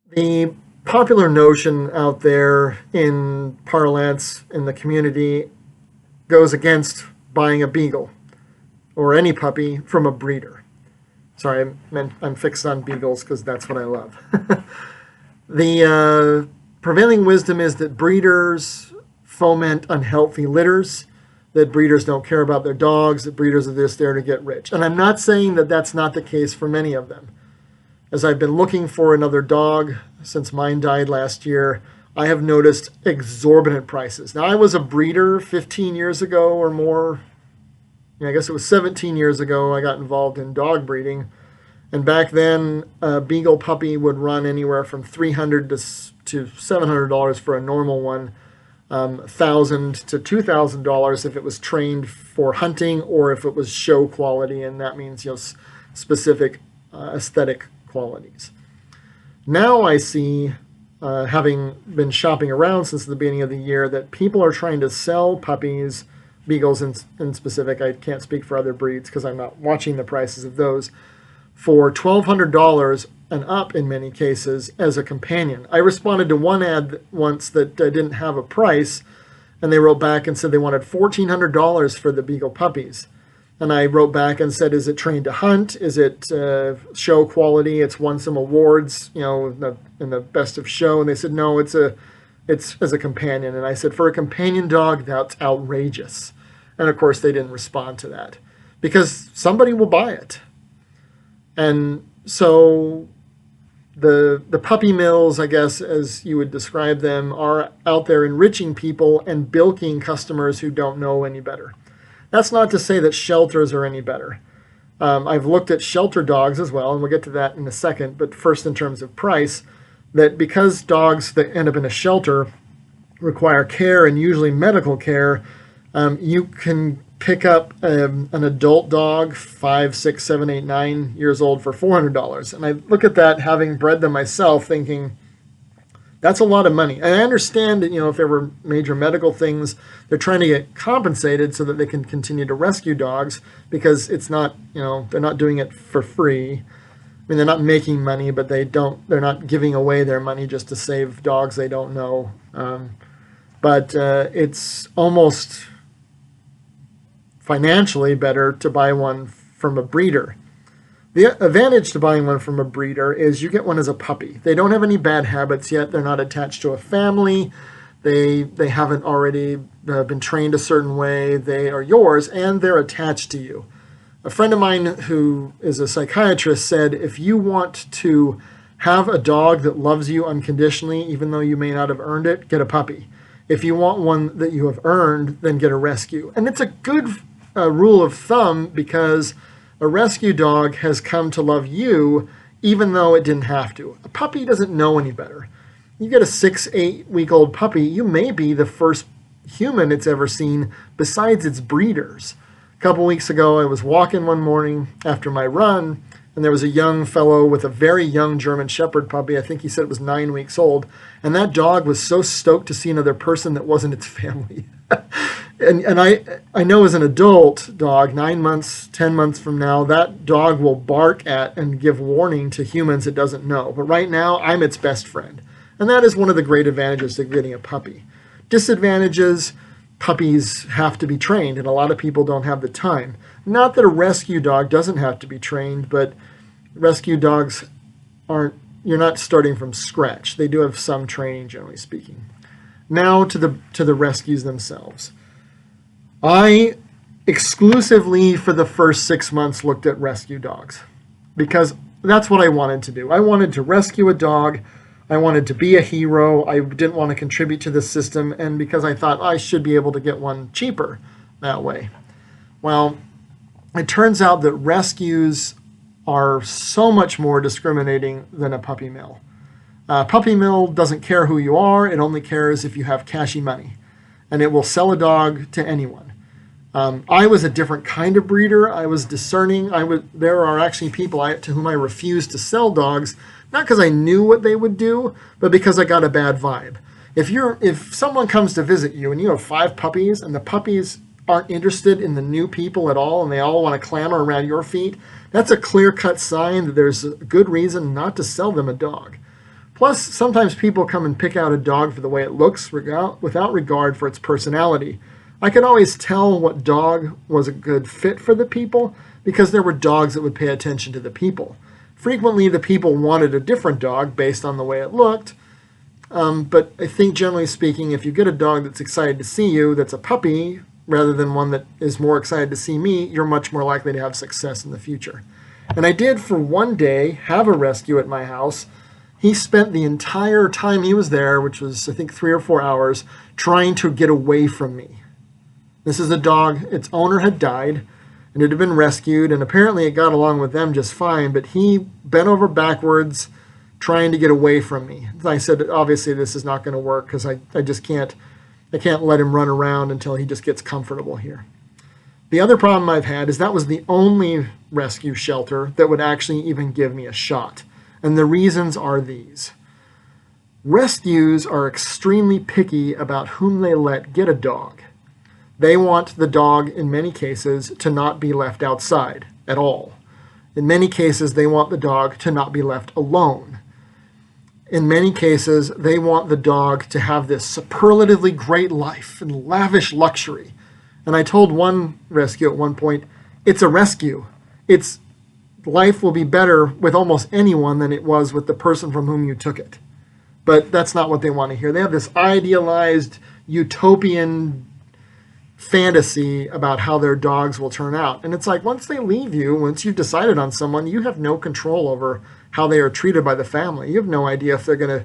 The popular notion out there in parlance in the community goes against buying a beagle or any puppy from a breeder. Sorry, I'm fixed on beagles because that's what I love. The prevailing wisdom is that breeders foment unhealthy litters, that breeders don't care about their dogs, that breeders are just there to get rich. And I'm not saying that that's not the case for many of them. As I've been looking for another dog since mine died last year, I have noticed exorbitant prices. Now, I was a breeder 15 years ago or more. I guess it was 17 years ago I got involved in dog breeding. And back then, a beagle puppy would run anywhere from $300 to $700 for a normal one, $1,000 to $2,000 if it was trained for hunting or if it was show quality, and that means specific aesthetic qualities. Now I see, having been shopping around since the beginning of the year, that people are trying to sell puppies, beagles in specific, I can't speak for other breeds because I'm not watching the prices of those, for $1,200 and up in many cases as a companion. I responded to one ad once that didn't have a price, and they wrote back and said they wanted $1,400 for the beagle puppies. And I wrote back and said, is it trained to hunt? Is it show quality? It's won some awards, in the best of show. And they said, no, it's as a companion. And I said, for a companion dog, that's outrageous. And of course, they didn't respond to that because somebody will buy it. And so the puppy mills, I guess, as you would describe them, are out there enriching people and bilking customers who don't know any better. That's not to say that shelters are any better. I've looked at shelter dogs as well, and we'll get to that in a second, but first in terms of price, that because dogs that end up in a shelter require care and usually medical care, you can pick up an adult dog, 5, 6, 7, 8, 9 years old for $400. And I look at that, having bred them myself, thinking, that's a lot of money. And I understand that, if there were major medical things, they're trying to get compensated so that they can continue to rescue dogs because it's not, they're not doing it for free. I mean, they're not making money, but they're not giving away their money just to save dogs they don't know. But it's almost financially better to buy one from a breeder. The advantage to buying one from a breeder is you get one as a puppy. They don't have any bad habits yet. They're not attached to a family. They haven't already been trained a certain way. They are yours, and they're attached to you. A friend of mine who is a psychiatrist said, if you want to have a dog that loves you unconditionally, even though you may not have earned it, get a puppy. If you want one that you have earned, then get a rescue. And it's a good rule of thumb because a rescue dog has come to love you even though it didn't have to. A puppy doesn't know any better. You get a 6, 8-week-old puppy, you may be the first human it's ever seen besides its breeders. A couple weeks ago, I was walking one morning after my run, and there was a young fellow with a very young German Shepherd puppy. I think he said it was 9 weeks old. And that dog was so stoked to see another person that wasn't its family. And I know as an adult dog, 9 months, 10 months from now, that dog will bark at and give warning to humans it doesn't know. But right now, I'm its best friend. And that is one of the great advantages of getting a puppy. Disadvantages, puppies have to be trained, and a lot of people don't have the time. Not that a rescue dog doesn't have to be trained, but rescue dogs you're not starting from scratch. They do have some training, generally speaking. Now to the rescues themselves. I exclusively for the first 6 months looked at rescue dogs because that's what I wanted to do. I wanted to rescue a dog. I wanted to be a hero. I didn't want to contribute to the system, and because I thought I should be able to get one cheaper that way. Well, it turns out that rescues are so much more discriminating than a puppy mill. A puppy mill doesn't care who you are. It only cares if you have cashy money, and it will sell a dog to anyone. I was a different kind of breeder. I was discerning. There are actually people to whom I refused to sell dogs, not because I knew what they would do, but because I got a bad vibe. If someone comes to visit you and you have 5 puppies and the puppies aren't interested in the new people at all and they all want to clamor around your feet, that's a clear-cut sign that there's a good reason not to sell them a dog. Plus, sometimes people come and pick out a dog for the way it looks without regard for its personality. I could always tell what dog was a good fit for the people because there were dogs that would pay attention to the people. Frequently, the people wanted a different dog based on the way it looked, but I think generally speaking, if you get a dog that's excited to see you, that's a puppy, rather than one that is more excited to see me, you're much more likely to have success in the future. And I did, for one day, have a rescue at my house. He spent the entire time he was there, which was, I think, 3 or 4 hours, trying to get away from me. This is a dog, its owner had died, and it had been rescued, and apparently it got along with them just fine, but he bent over backwards trying to get away from me. I said, obviously this is not going to work because I just can't let him run around until he just gets comfortable here. The other problem I've had is that was the only rescue shelter that would actually even give me a shot. And the reasons are these. Rescues are extremely picky about whom they let get a dog. They want the dog, in many cases, to not be left outside at all. In many cases, they want the dog to not be left alone. In many cases, they want the dog to have this superlatively great life and lavish luxury. And I told one rescue at one point, it's a rescue. Life will be better with almost anyone than it was with the person from whom you took it. But that's not what they want to hear. They have this idealized utopian fantasy about how their dogs will turn out. And it's like, once they leave you, once you've decided on someone, you have no control over how they are treated by the family. You have no idea if they're going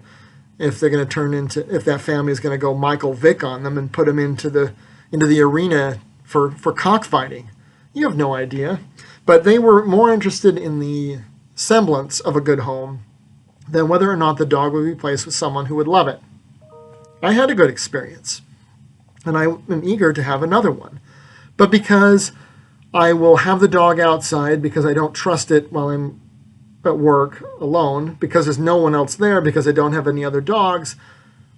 to turn into, if that family is going to go Michael Vick on them and put them into the arena for cockfighting. You have no idea. But they were more interested in the semblance of a good home than whether or not the dog would be placed with someone who would love it. I had a good experience, and I am eager to have another one. But because I will have the dog outside, because I don't trust it while I'm at work alone, because there's no one else there, because I don't have any other dogs,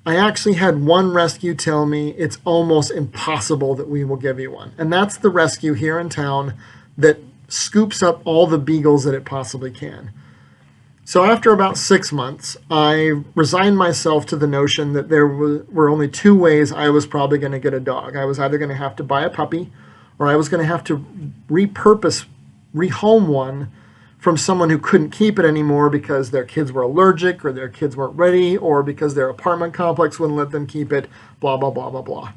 I actually had one rescue tell me it's almost impossible that we will give you one. And that's the rescue here in town that scoops up all the beagles that it possibly can. So after about 6 months, I resigned myself to the notion that there were only 2 ways I was probably going to get a dog. I was either going to have to buy a puppy, or I was going to have to rehome one from someone who couldn't keep it anymore because their kids were allergic, or their kids weren't ready, or because their apartment complex wouldn't let them keep it, blah, blah, blah, blah, blah.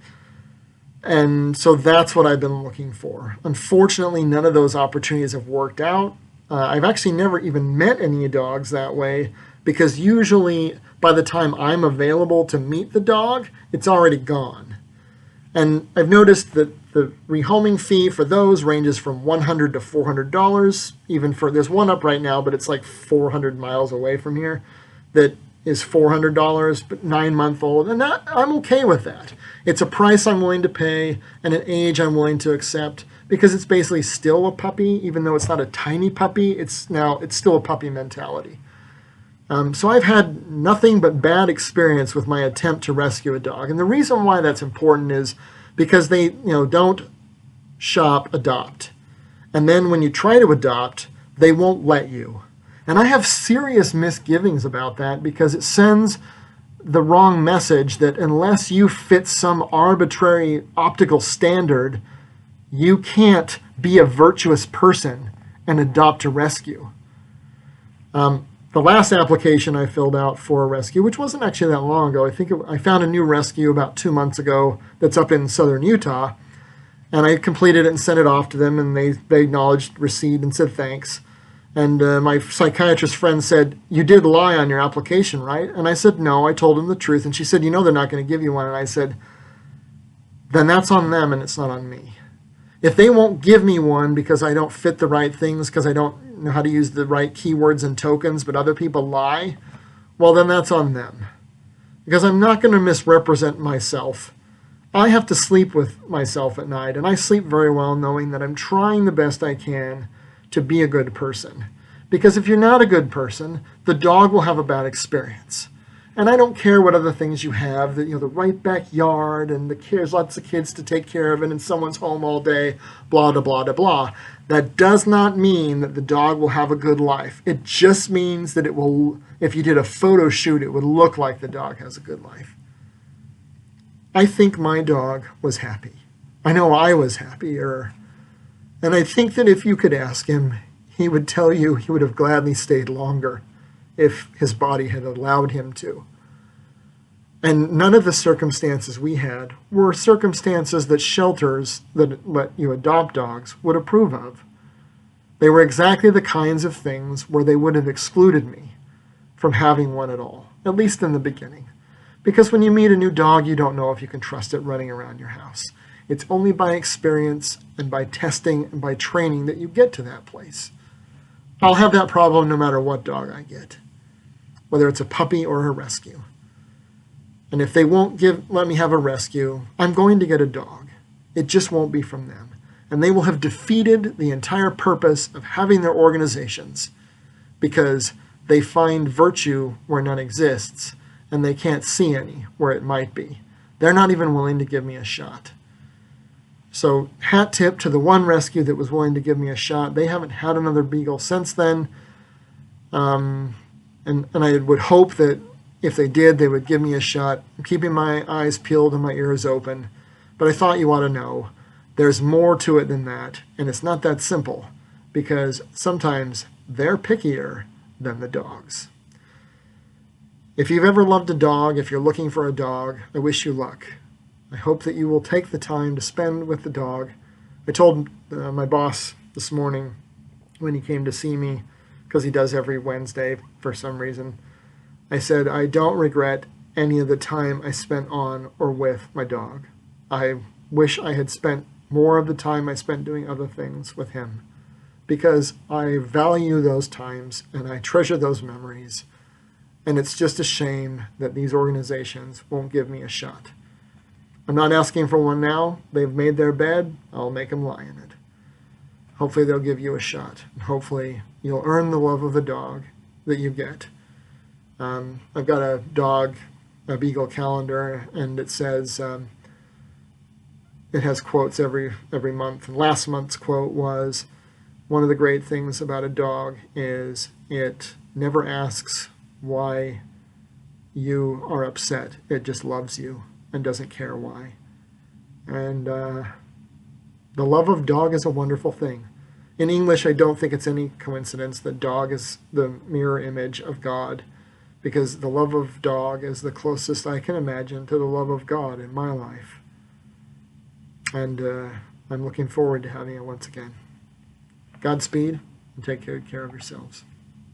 And so that's what I've been looking for. Unfortunately, none of those opportunities have worked out. I've actually never even met any dogs that way, because usually by the time I'm available to meet the dog, it's already gone. And I've noticed that the rehoming fee for those ranges from $100 to $400. There's one up right now, but it's like 400 miles away from here, that is $400, but 9-month-old, and I'm okay with that. It's a price I'm willing to pay and an age I'm willing to accept, because it's basically still a puppy, even though it's not a tiny puppy. It's still a puppy mentality. So I've had nothing but bad experience with my attempt to rescue a dog, and the reason why that's important is because they don't shop, adopt, and then when you try to adopt, they won't let you. And I have serious misgivings about that, because it sends the wrong message that unless you fit some arbitrary optical standard, you can't be a virtuous person and adopt a rescue. The last application I filled out for a rescue, which wasn't actually that long ago, I found a new rescue about 2 months ago that's up in southern Utah, and I completed it and sent it off to them, and they acknowledged receipt and said thanks. And my psychiatrist friend said, "You did lie on your application, right?" And I said, "No, I told them the truth." And she said, "You know they're not going to give you one." And I said, "Then that's on them and it's not on me. If they won't give me one because I don't fit the right things, because I don't know how to use the right keywords and tokens, but other people lie, well, then that's on them. Because I'm not going to misrepresent myself. I have to sleep with myself at night, and I sleep very well knowing that I'm trying the best I can to be a good person. Because if you're not a good person, the dog will have a bad experience. And I don't care what other things you have, the right backyard, and there's lots of kids to take care of, and someone's home all day, blah, blah, blah, blah, blah. That does not mean that the dog will have a good life. It just means that it will, if you did a photo shoot, it would look like the dog has a good life. I think my dog was happy. I know I was happier. And I think that if you could ask him, he would tell you he would have gladly stayed longer if his body had allowed him to. And none of the circumstances we had were circumstances that shelters that let you adopt dogs would approve of. They were exactly the kinds of things where they would have excluded me from having one at all, at least in the beginning. Because when you meet a new dog, you don't know if you can trust it running around your house. It's only by experience and by testing and by training that you get to that place. I'll have that problem no matter what dog I get, whether it's a puppy or a rescue. And if they won't let me have a rescue, I'm going to get a dog. It just won't be from them. And they will have defeated the entire purpose of having their organizations because they find virtue where none exists and they can't see any where it might be. They're not even willing to give me a shot. So hat tip to the one rescue that was willing to give me a shot. They haven't had another beagle since then. And I would hope that if they did, they would give me a shot. I'm keeping my eyes peeled and my ears open. But I thought you ought to know there's more to it than that. And it's not that simple because sometimes they're pickier than the dogs. If you've ever loved a dog, if you're looking for a dog, I wish you luck. I hope that you will take the time to spend with the dog. I told my boss this morning when he came to see me, because he does every Wednesday for some reason, I said, I don't regret any of the time I spent on or with my dog. I wish I had spent more of the time I spent doing other things with him because I value those times and I treasure those memories. And it's just a shame that these organizations won't give me a shot. I'm not asking for one now. They've made their bed. I'll make them lie in it. Hopefully they'll give you a shot. And hopefully you'll earn the love of the dog that you get. I've got a beagle calendar, and it says, it has quotes every month. And last month's quote was, one of the great things about a dog is it never asks why you are upset. It just loves you and doesn't care why. And the love of dog is a wonderful thing. In English, I don't think it's any coincidence that dog is the mirror image of God, because the love of dog is the closest I can imagine to the love of God in my life. And I'm looking forward to having it once again. Godspeed, and take good care of yourselves.